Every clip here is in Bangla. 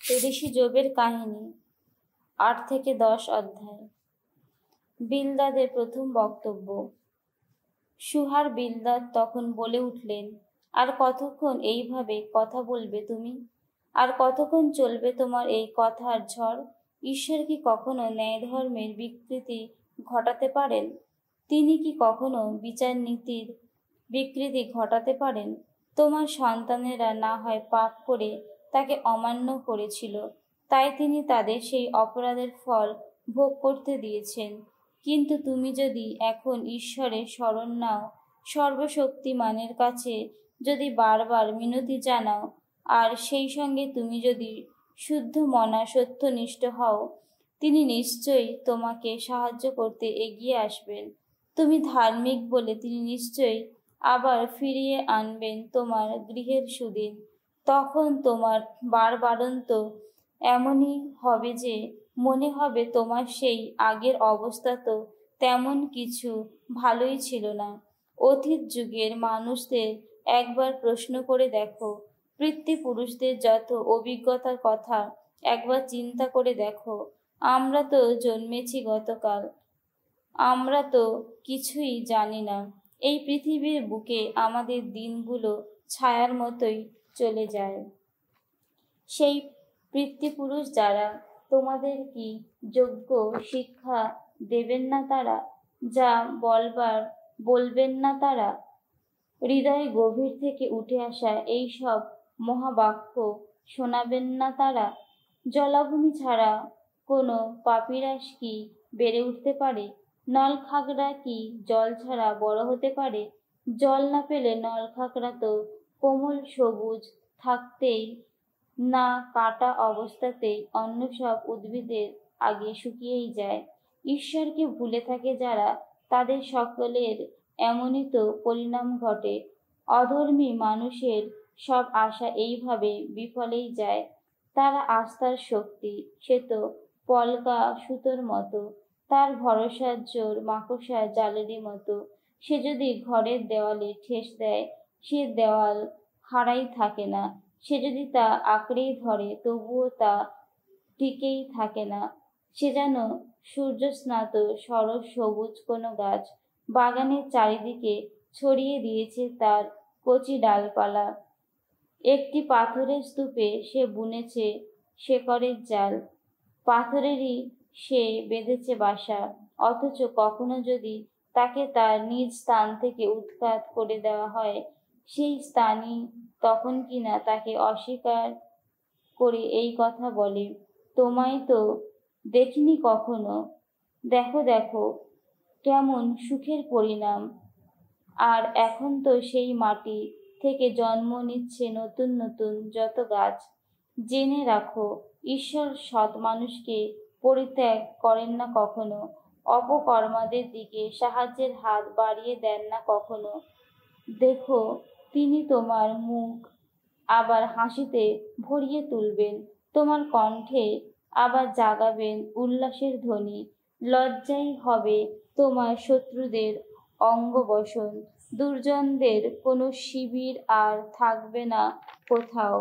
ঋষি যোবের কাহিনী 8 থেকে 10 অধ্যায়। বিলদাদের প্রথম বক্তব্য। সুহার বিলদাদ তখন বলে উঠলেন, আর কতক্ষণ এইভাবে কথা বলবে তুমি? আর কতক্ষণ চলবে তোমার এই কথার ঝড়? ঈশ্বর কি কখনো ন্যায় ধর্মের বিকৃতি ঘটাতে পারেন? তিনি কি কখনো বিচার নীতির বিকৃতি ঘটাতে পারেন? তোমার সন্তানেরা না হয় পাপ করে তাকে অমান্য করেছিল, তাই তিনি তাদের সেই অপরাধের ফল ভোগ করতে দিয়েছেন। কিন্তু তুমি যদি এখন ঈশ্বরের শরণ নাও, সর্বশক্তিমানের কাছে যদি বারবার মিনতি জানাও, আর সেই সঙ্গে তুমি যদি শুদ্ধ মনা সত্যনিষ্ঠ হও, তিনি নিশ্চয়ই তোমাকে সাহায্য করতে এগিয়ে আসবেন। তুমি ধার্মিক বলে তিনি নিশ্চয়ই আবার ফিরিয়ে আনবেন তোমার গৃহের সুদিন। তখন তোমার বারবারন্ত এমনই হবে যে মনে হবে তোমার সেই আগের অবস্থা তো তেমন কিছু ভালোই ছিল না। অতীত যুগের মানুষদের একবার প্রশ্ন করে দেখো, পিতৃপুরুষদের যত অভিজ্ঞতার কথা একবার চিন্তা করে দেখো। আমরা তো জন্মেছি গতকাল, আমরা তো কিছুই জানি না। এই পৃথিবীর বুকে আমাদের দিনগুলো ছায়ার মতোই চলে যায়। সেই পিতৃপুরুষ যারা, তোমাদের কি যোগ্য শিক্ষা দেবেন না তারা? যা বলবার বলবেন না তারা? হৃদয় গভীর থেকে উঠে আসা এই সব মহাবাক্য শোনাবেন না তারা? জলাভূমি ছাড়া কোনো পাপিরাস কি বেড়ে উঠতে পারে? নলখাগড়া কি জল ছাড়া বড় হতে পারে? জল না পেলে নলখাগড়া তো কোমল সবুজ থাকতেই না, কাটা অবস্থাতেই অন্য সব উদ্ভিদের আগে শুকিয়েই যায়। ঈশ্বরকে ভুলে থাকে যারা, তাদের সকলের এমনই তো পরিণাম ঘটে। অধর্মী মানুষের সব আশা এইভাবে বিফলেই যায়। তার আস্থার শক্তি সে তো পলকা সুতোর মতো, তার ভরসার জোর মাকড়সার জালেরই মতো। সে যদি ঘরের দেওয়ালে ঠেস দেয়, সে দেওয়াল খাড়াই থাকে না। সে যদি তা আঁকড়েই ধরে, তবুও তা টিকেই থাকে না। সে যেন সূর্যস্নাত সরস সবুজ কোনো গাছ, বাগানের চারিদিকে ছড়িয়ে দিয়েছে তার কচি ডালপালা। একটি পাথরের স্তূপে সে বুনেছে শেকড়ের জাল, পাথরেরই সে বেঁধেছে বাসা। অথচ কখনো যদি তাকে তার নিজ স্থান থেকে উৎখাত করে দেওয়া হয়, সেই স্থানই তখন কিনা তাকে অস্বীকার করে এই কথা বলে, তোমায় তো দেখিনি কখনো, দেখো দেখো কেমন সুখের পরিণাম। আর এখন তো সেই মাটি থেকে জন্ম নিচ্ছে নতুন নতুন যত গাছ। জেনে রাখো, ঈশ্বর সৎ মানুষকে পরিত্যাগ করেন না কখনো, অপকর্মাদের দিকে সাহায্যের হাত বাড়িয়ে দেন না কখনো। দেখো, তিনি তোমার মুখ আবার হাসিতে ভরিয়ে তুলবেন, তোমার কণ্ঠে আবার জাগাবেন উল্লাসের ধ্বনি। লজ্জাই হবে তোমার শত্রুদের অঙ্গবসন, দুর্জনদের কোনো শিবির আর থাকবে না কোথাও।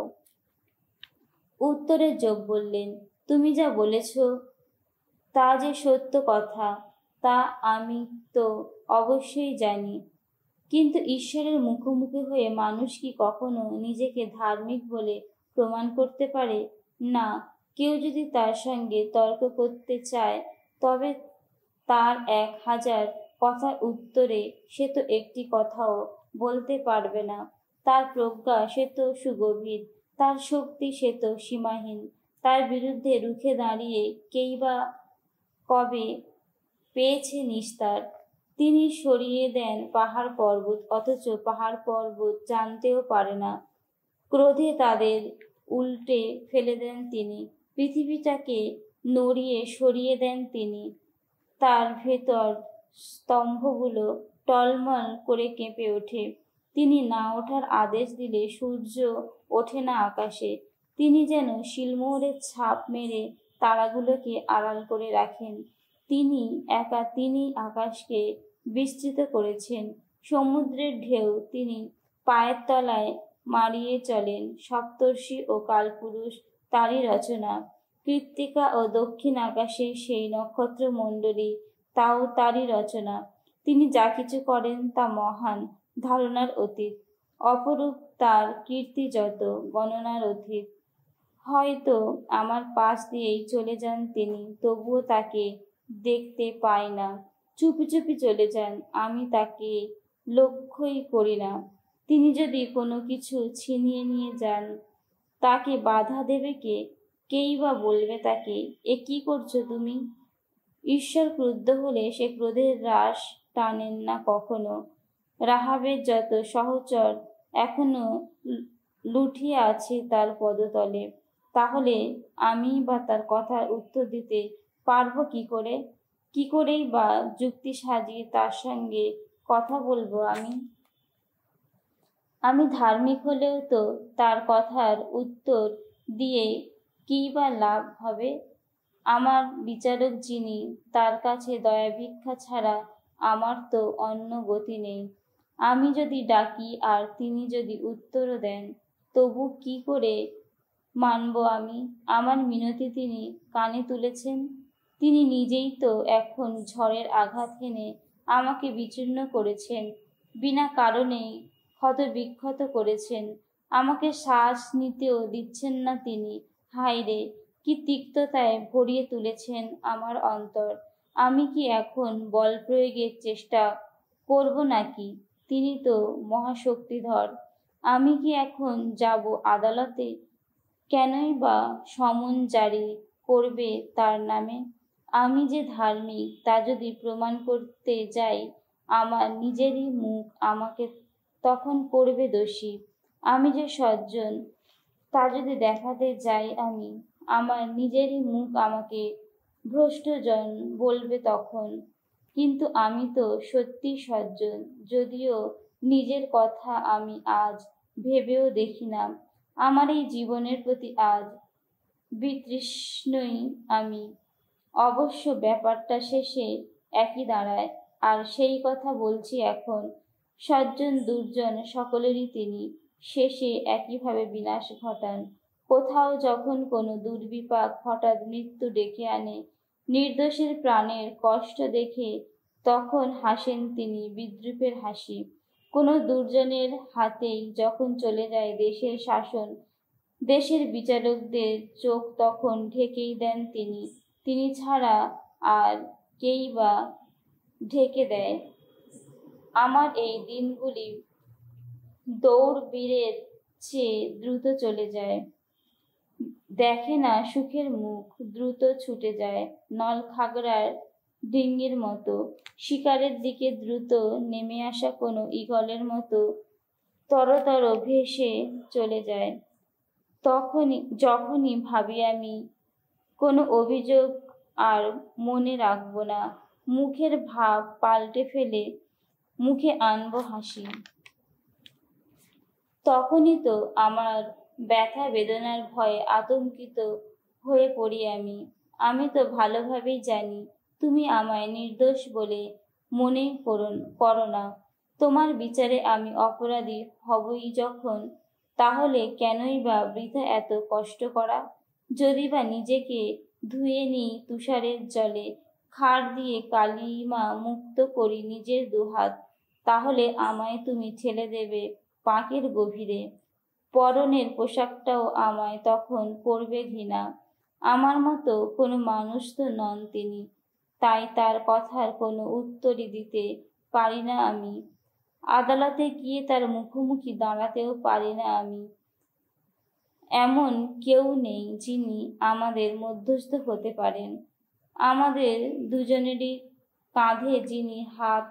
উত্তরে যোব বললেন, তুমি যা বলেছ তা যে সত্য কথা, তা আমি তো অবশ্যই জানি। কিন্তু ঈশ্বরের মুখোমুখি হয়ে মানুষ কি কখনো নিজেকে ধার্মিক বলে প্রমাণ করতে পারে? না। কেউ যদি তার সঙ্গে তর্ক করতে চায়, তবে তার 1000 কথার উত্তরে সে তো একটি কথাও বলতে পারবে না। তার প্রজ্ঞা সে তো সুগভীর, তার শক্তি সে তো সীমাহীন। তার বিরুদ্ধে রুখে দাঁড়িয়ে কেই বা কবে পেয়েছে নিস্তার? তিনি সরিয়ে দেন পাহাড় পর্বত, অথচ পাহাড় পর্বত জানতেও পারে না। ক্রোধে তাদের উল্টে ফেলে দেন তিনি, পৃথিবীটাকে নড়িয়ে সরিয়ে দেন তিনি। তার ভেতর স্তম্ভগুলো টলমল করে কেঁপে ওঠে। তিনি না ওঠার আদেশ দিলে সূর্য ওঠে না আকাশে। তিনি যেন শিলমোহরের ছাপ মেরে তারাগুলোকে আড়াল করে রাখেন। তিনি একা, তিনি আকাশকে বিস্তৃত করেছেন। সমুদ্রের ঢেউ তিনি পায়ের তলায় মারিয়ে চলেন। সপ্তর্ষি ও কালপুরুষ তারই রচনা। কৃত্তিকা ও দক্ষিণ আকাশে সেই নক্ষত্র মণ্ডলী, তাও তারই রচনা। তিনি যা কিছু করেন তা মহান, ধারণার অতীত। অপরূপ তার কীর্তি যত, গণনার অতীত। হয়তো আমার পাশ দিয়েই চলে যান তিনি, তবুও তাকে দেখতে পাই না। চুপি চুপি চলে যান, আমি তাকে লক্ষ্যই করি না। তিনি যদি কোনো কিছু ছিনিয়ে নিয়ে যান, তাকে বাধা দেবে কে? কেই বা বলবে তাকে, এ কি করছো তুমি? ঈশ্বর ক্রুদ্ধ হলে সে ক্রোধের রাশ টানেন না কখনো। রাহাবের যত সহচর এখনো লুঠিয়ে আছে তার পদতলে। তাহলে আমি বা তার কথার উত্তর দিতে পারবো কি করে? কি করেই বা যুক্তি সাজিয়ে তার সঙ্গে কথা বলবো আমি? আমি ধার্মিক হলেও তো তার কথার উত্তর দিয়ে কী বা লাভ হবে? আমার বিচারক যিনি, তার কাছে দয়া ভিক্ষা ছাড়া আমার তো অন্য গতি নেই। আমি যদি ডাকি আর তিনি যদি উত্তরও দেন, তবু কি করে মানব আমি? আমার মিনতি তিনি কানে তুলেছেন। তিনি নিজেই তো এখন ঝড়ের আঘাত হেনে আমাকে বিচূর্ণ করেছেন, বিনা কারণেই ক্ষতবিক্ষত করেছেন। আমাকে শ্বাস নিতেও দিচ্ছেন না তিনি। হায় রে, কি তিক্ততায় ভরিয়ে তুলেছেন আমার অন্তর। আমি কি এখন বল প্রয়োগের চেষ্টা করব নাকি? তিনি তো মহাশক্তিধর। আমি কি এখন যাব আদালতে? কেনই বা সমন জারি করবে তার নামে? আমি যে ধার্মিক তা যদি প্রমাণ করতে যাই, আমার নিজেরই মুখ আমাকে তখন করবে দোষী। আমি যে সজ্জন তা যদি দেখাতে যাই আমি, আমার নিজেরই মুখ আমাকে ভ্রষ্টজন বলবে তখন। কিন্তু আমি তো সত্যি সজ্জন, যদিও নিজের কথা আমি আজ ভেবেও দেখি না। আমার এই জীবনের প্রতি আজ বিতৃষ্ণই আমি। অবশ্য ব্যাপারটা শেষে একই দাঁড়ায়, আর সেই কথা বলছি এখন। সজ্জন দুর্জন সকলেরই তিনি শেষে একইভাবে বিনাশ ঘটান। কোথাও যখন কোনো দুর্বিপাক হঠাৎ মৃত্যু ডেকে আনে, নির্দোষের প্রাণের কষ্ট দেখে তখন হাসেন তিনি বিদ্রূপের হাসি। কোনো দুর্জনের হাতেই যখন চলে যায় দেশের শাসন, দেশের বিচারকদের চোখ তখন ঢেকেই দেন তিনি। তিনি ছাড়া আর কেই বা ঢেকে দেয়? আমার এই দিনগুলি দৌড়বীরের চেয়ে দ্রুত চলে যায়। দেখে না সুখের মুখ, দ্রুত ছুটে যায় নলখাগড়ার ডিঙির মতো। শিকারের দিকে দ্রুত নেমে আসা কোনো ঈগলের মতো তরতর ভেসে চলে যায়। যখনই ভাবি আমি কোনো অভিযোগ আর মনে রাখবো না, মুখের ভাব পাল্টে ফেলে মুখে আনবো হাসি, তখনই তো আমার ব্যথা বেদনার ভয়ে আতঙ্কিত হয়ে পড়ি আমি। আমি তো ভালোভাবেই জানি তুমি আমায় নির্দোষ বলে মনে করো না। তোমার বিচারে আমি অপরাধী হবই যখন, তাহলে কেনই বা বৃথা এত কষ্ট করা? যদি বা নিজেকে ধুয়ে নিই তুষারের জলে, খাড় দিয়ে কালিমা মুক্ত করি নিজের দুহাত, তাহলে আমায় তুমি ঠেলে দেবে পাঁকের গভীরে। পরনের পোশাকটাও আমায় তখন করবে ঘৃণা। আমার মতো কোনো মানুষ তো নন তিনি, তাই তার কথার কোনো উত্তরই দিতে পারি না আমি। আদালতে গিয়ে তার মুখোমুখি দাঁড়াতেও পারি না আমি। এমন কেউ নেই যিনি আমাদের মধ্যস্থ হতে পারেন। আমাদের দুজনেরই কাঁধে যিনি হাত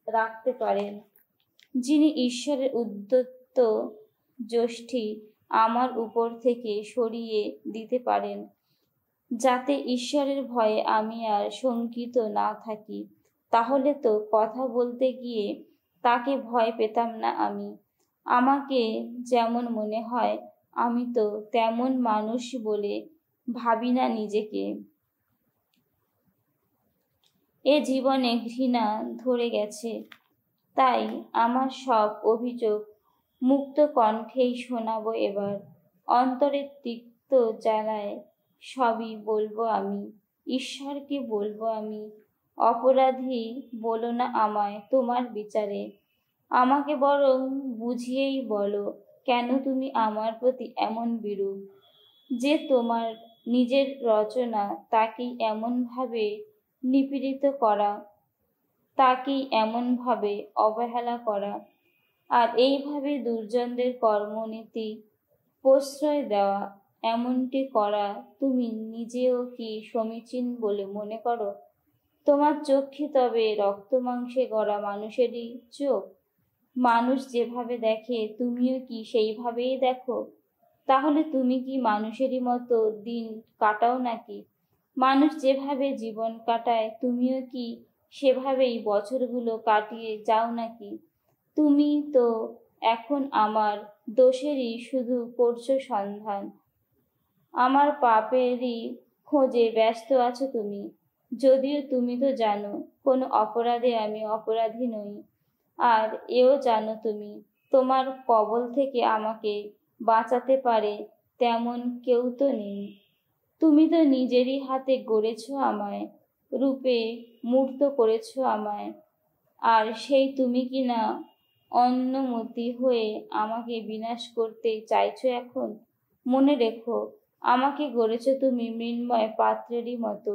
রাখতে পারেন, যিনি ঈশ্বরের উদ্যত যষ্টি আমার উপর থেকে সরিয়ে দিতে পারেন, যাতে ঈশ্বরের ভয়ে আমি আর শঙ্কিত না থাকি, তাহলে তো কথা বলতে গিয়ে তাকে ভয় পেতাম না আমি। আমাকে যেমন মনে হয় আমি তো তেমন মানুষ বলে ভাবি না নিজেকে। এ জীবনে ঘৃণা ধরে গেছে, তাই আমার সব অভিযোগ মুক্ত কণ্ঠেই শোনাবো এবার। অন্তরের তিক্ত জ্বালায় সবই বলবো আমি, ঈশ্বরকে বলবো আমি। অপরাধী বলো না আমায় তোমার বিচারে, আমাকে বরং বুঝিয়েই বলো কেন তুমি আমার প্রতি এমন বিরূপ, যে তোমার নিজের রচনা তাকেই এমনভাবে নিপীড়িত করা, তাকেই এমনভাবে অবহেলা করা, আর এইভাবে দুর্জনদের কর্মনীতি প্রশ্রয় দেওয়া, এমনটি করা তুমি নিজেও কি সমীচীন বলে মনে করো? তোমার চোখ কি তবে রক্ত মাংসে গড়া মানুষেরই চোখ? মানুষ যেভাবে দেখে তুমিও কি সেইভাবেই দেখো? তাহলে তুমি কি মানুষেরই মতো দিন কাটাও নাকি? মানুষ যেভাবে জীবন কাটায় তুমিও কি সেভাবেই বছরগুলো কাটিয়ে যাও নাকি? তুমি তো এখন আমার দোষেরই শুধু করছো সন্ধান, আমার পাপেরই খোঁজে ব্যস্ত আছো তুমি, যদিও তুমি তো জানো কোনো অপরাধে আমি অপরাধী নই। আর এও জানো তুমি, তোমার কবল থেকে আমাকে বাঁচাতে পারে তেমন কেউ তো নেই। তুমি তো নিজেরই হাতে গড়েছ আমায়, রূপে মূর্ত করেছ আমায়, আর সেই তুমি কিনা অন্যমতি হয়ে আমাকে বিনাশ করতে চাইছো এখন? মনে রেখো, আমাকে গড়েছ তুমি মৃন্ময় পাত্রেরই মতো,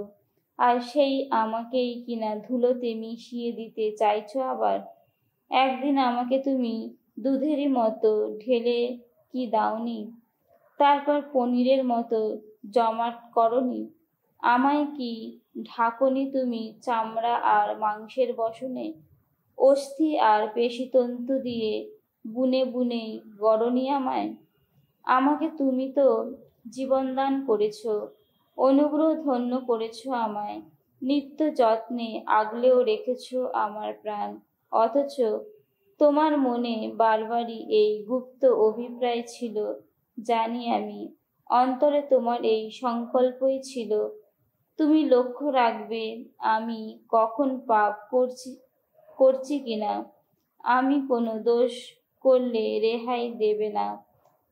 আর সেই আমাকেই কিনা ধুলোতে মিশিয়ে দিতে চাইছো আবার। একদিন আমাকে তুমি দুধেরই মতো ঢেলে কি দাওনি? তারপর পনিরের মতো জমাট করনি? আমায় কি ঢাকনি তুমি চামড়া আর মাংসের বসনে? অস্থি আর পেশিতন্তু দিয়ে বুনে বুনে গড়নি আমায়? আমাকে তুমি তো জীবনদান করেছ, অনুগ্রহ ধন্য করেছ আমায়, নিত্য যত্নে আগলেও রেখেছ আমার প্রাণ। অথচ তোমার মনে বারবারই এই গুপ্ত অভিপ্রায় ছিল, জানি আমি, অন্তরে তোমার এই সংকল্পই ছিল। তুমি লক্ষ্য রাখবে আমি কখন পাপ করছি কিনা, আমি কোনো দোষ করলে রেহাই দেবে না।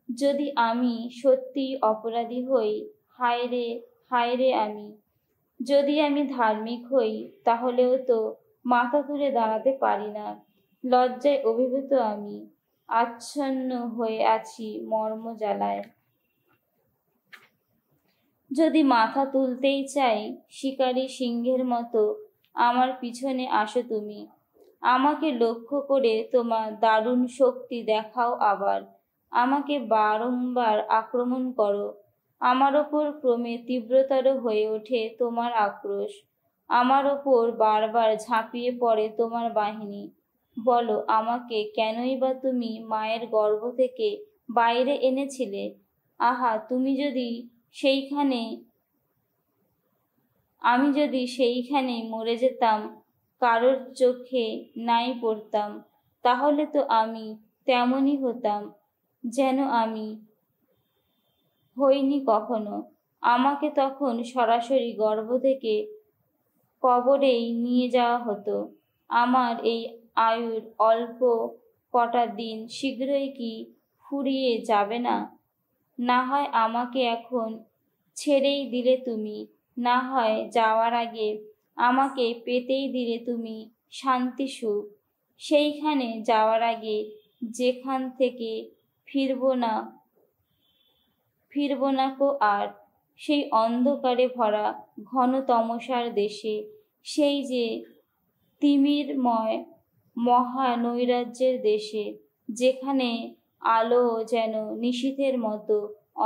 যদি আমি সত্যি অপরাধী হই, হায় রে আমি, যদি আমি ধার্মিক হই, তাহলেও তো মাথা তুলে দাঁড়াতে পারি না। লজ্জায় অভিভূত আমি, আচ্ছন্ন হয়ে আছি মর্ম জ্বালায়। যদি মাথা তুলতেই চাই, শিকারী সিংহের মতো আমার পিছনে আসো তুমি, আমাকে লক্ষ্য করে তোমার দারুণ শক্তি দেখাও আবার, আমাকে বারংবার আক্রমণ করো। আমার ওপর ক্রমে তীব্রতর হয়ে ওঠে তোমার আক্রোশ, আমার ওপর বারবার ঝাঁপিয়ে পড়ে তোমার বাহিনী। বলো আমাকে কেনই বা তুমি মায়ের গর্ভ থেকে বাইরে এনেছিলে? আহা, আমি যদি সেইখানে মরে যেতাম, কারোর চোখে নাই পড়তাম, তাহলে তো আমি তেমনই হতাম যেন আমি হইনি কখনো। আমাকে তখন সরাসরি গর্ভ থেকে কবরেই নিয়ে যাওয়া হতো। আমার এই আয়ুর অল্প কটা দিন শীঘ্রই কি ফুরিয়ে যাবে না? না হয় আমাকে এখন ছেড়েই দিলে তুমি, না হয় যাওয়ার আগে আমাকে পেতেই দিলে তুমি শান্তি সুখ। সেইখানে যাওয়ার আগে, যেখান থেকে ফিরব না কো আর, সেই অন্ধকারে ভরা ঘন তমসার দেশে, সেই যে তিমিরময় মহা নৈরাজ্যের দেশে, যেখানে আলো যেন নিশীথের মতো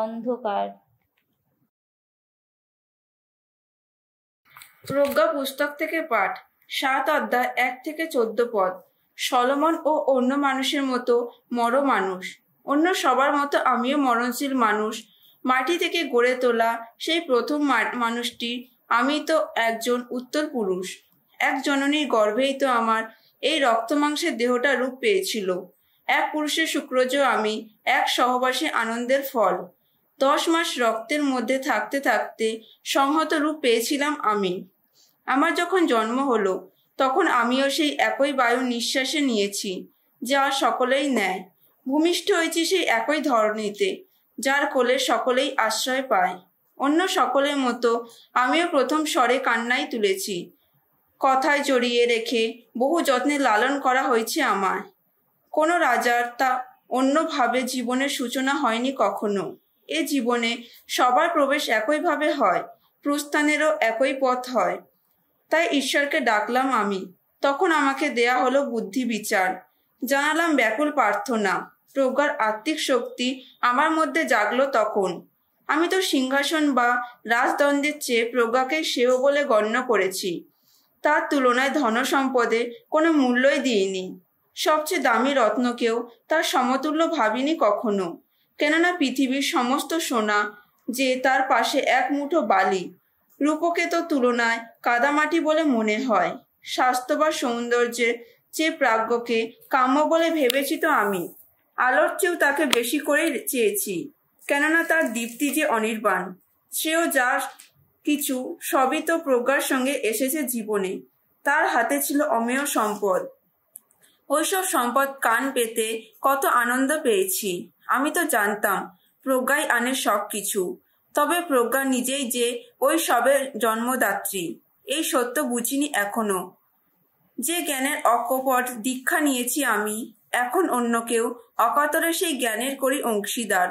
অন্ধকার। প্রজ্ঞা পুস্তক থেকে পাঠ, 7 অধ্যায় 1 থেকে 14 পদ। সলোমন ও অন্য মানুষের মতো মর মানুষ, অন্য সবার মতো আমিও মরণশীল মানুষ। মাটি থেকে গড়ে তোলা সেই প্রথম মানুষটি আমি তো একজন উত্তর পুরুষ। এক জননীর গর্ভেই তো আমার এই রক্তমাংসের দেহটা রূপ পেয়েছিল। এক পুরুষের শুক্রজ আমি, এক সহবাসী আনন্দের ফল। 10 মাস রক্তের মধ্যে থাকতে থাকতে সংহত রূপ পেয়েছিলাম আমি। আমার যখন জন্ম হলো, তখন আমিও সেই একই বায়ু নিঃশ্বাসে নিয়েছি, যা সকলেই নেয়। ভূমিষ্ঠ হয়েছি সেই একই ধরনীতে, যার কোলে সকলেই আশ্রয় পায়। অন্য সকলের মতো আমিও প্রথম স্বরে কান্নাই তুলেছি। কথায় জড়িয়ে রেখে বহু যত্নে লালন করা হয়েছে আমায়। কোনো রাজার তা অন্যভাবে জীবনের সূচনা হয়নি কখনো। এ জীবনে সবার প্রবেশ একইভাবে হয়, প্রস্থানেরও একই পথ হয়। তাই ঈশ্বরকে ডাকলাম আমি। তখন আমাকে দেয়া হলো বুদ্ধি বিচার, জানালাম ব্যাকুল প্রার্থনা। প্রজ্ঞার আত্মিক শক্তি আমার মধ্যে জাগলো তখন। আমি তো সিংহাসন বা রাজদণ্ডের চেয়ে প্রজ্ঞাকে শ্রেয় বলে গণ্য করেছি। তার তুলনায় ধনসম্পদে কোনো মূল্যই দিইনি। সবচেয়ে দামি রত্নকেও তার সমতুল্য ভাবিনি কখনো। কেননা পৃথিবীর সমস্ত সোনা যে তার পাশে এক মুঠো বালি, রূপকে তো তুলনায় কাদামাটি বলে মনে হয়। স্বাস্থ্য বা সৌন্দর্যের চেয়ে প্রাজ্ঞকে কাম্য বলে ভেবেছি তো আমি। আলোর চেয়েও তাকে বেশি করেই চেয়েছি, কেননা তার দীপ্তি যে অনির্বাণ। সেও যার কিছু সবই তো প্রজ্ঞার সঙ্গে এসেছে জীবনে। তার হাতে ছিল অমেয় সম্পদ। ওইসব সম্পদ কান পেতে কত আনন্দ পেয়েছি। আমি তো জানতাম প্রজ্ঞাই আনে সব কিছু, তবে প্রজ্ঞা নিজেই যে ওই সবের জন্মদাত্রী এই সত্য বুঝিনি এখনো। যে জ্ঞানের অকপট দীক্ষা নিয়েছি আমি, এখন অন্য কেউ অকাতরে সেই জ্ঞানের করি অংশীদার।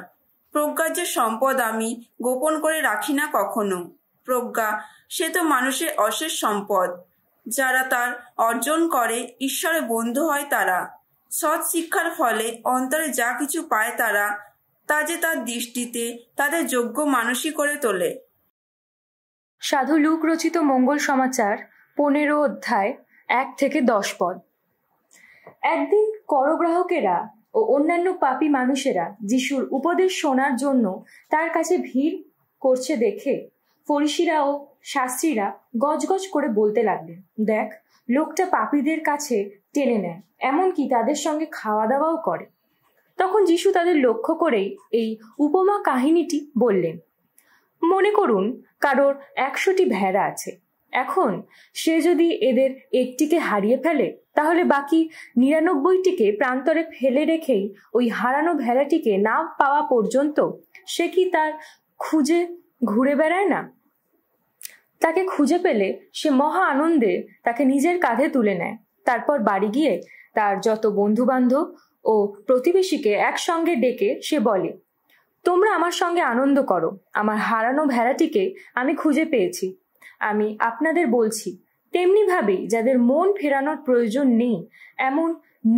প্রজ্ঞার যে সম্পদ আমি গোপন করে রাখি না কখনো। প্রজ্ঞা সে তো মানুষের অশেষ সম্পদ। যারা তার অর্জন করে ঈশ্বরে বন্ধু হয় তারা। সৎ শিক্ষার ফলে অন্তরে যা কিছু পায় তারা, তা যে তার দৃষ্টিতে তাদের যোগ্য মানুষই করে তোলে। সাধু লুক রচিত মঙ্গল সমাচার 15 অধ্যায় 1 থেকে 10 পদ। একদিন করগ্রাহকেরা ও অন্যান্য পাপী মানুষেরা যিশুর উপদেশ শোনার জন্য তার কাছে ভিড় করছে দেখে ফরিসিরা ও শাস্ত্রীরা গজগজ করে বলতে লাগলেন, দেখ, লোকটা পাপীদের কাছে টেনে নেয়, এমনকি তাদের সঙ্গে খাওয়া দাওয়াও করে। তখন যিশু তাদের লক্ষ্য করেই এই উপমা কাহিনীটি বললেন। মনে করুন কারোর 100টি ভেড়া আছে। এখন সে যদি এদের একটিকে হারিয়ে ফেলে, তাহলে বাকি 99টিকে প্রান্তরে ফেলে রেখেই ওই হারানো ভেড়াটিকে না পাওয়া পর্যন্ত সে কি তার খুঁজে ঘুরে বেড়ায় না? তাকে খুঁজে পেলে সে মহা আনন্দে তাকে নিজের কাঁধে তুলে নেয়। তারপর বাড়ি গিয়ে তার যত বন্ধু বান্ধব ও প্রতিবেশীকে একসঙ্গে ডেকে সে বলে, তোমরা আমার সঙ্গে আনন্দ করো, আমার হারানো ভেড়াটিকে আমি খুঁজে পেয়েছি। আমি আপনাদের বলছি, তেমনি ভাবেই যাদের মন ফেরানোর প্রয়োজন নেই, এমন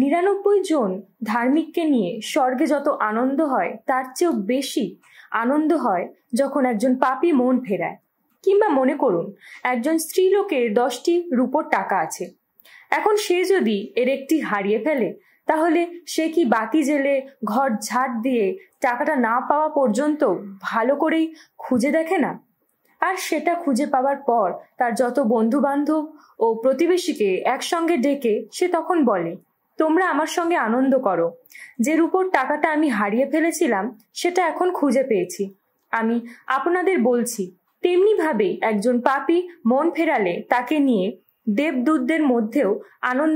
99 জন ধার্মিককে নিয়ে স্বর্গে যত আনন্দ হয় তার চেয়েও বেশি আনন্দ হয় যখন একজন পাপী মন ফেরায়। কিংবা মনে করুন একজন স্ত্রীলোকের 10টি রূপোর টাকা আছে। এখন সে যদি এর একটি হারিয়ে ফেলে, তাহলে সে কি বাতি জেলে ঘর ঝাড় দিয়ে টাকাটা না পাওয়া পর্যন্ত ভালো করেই খুঁজে দেখে না? আর সেটা খুঁজে পাওয়ার পর তার যত বন্ধু বান্ধব ও প্রতিবেশীকে একসঙ্গে ডেকে সে তখন বলে, তোমরা আমার সঙ্গে আনন্দ করো, যে রূপোর টাকাটা আমি হারিয়ে ফেলেছিলাম সেটা এখন খুঁজে পেয়েছি। আমি আপনাদের বলছি, তেমনি ভাবে একজন পাপী মন ফেরালে তাকে নিয়ে দেবদূতদের মধ্যেও আনন্দ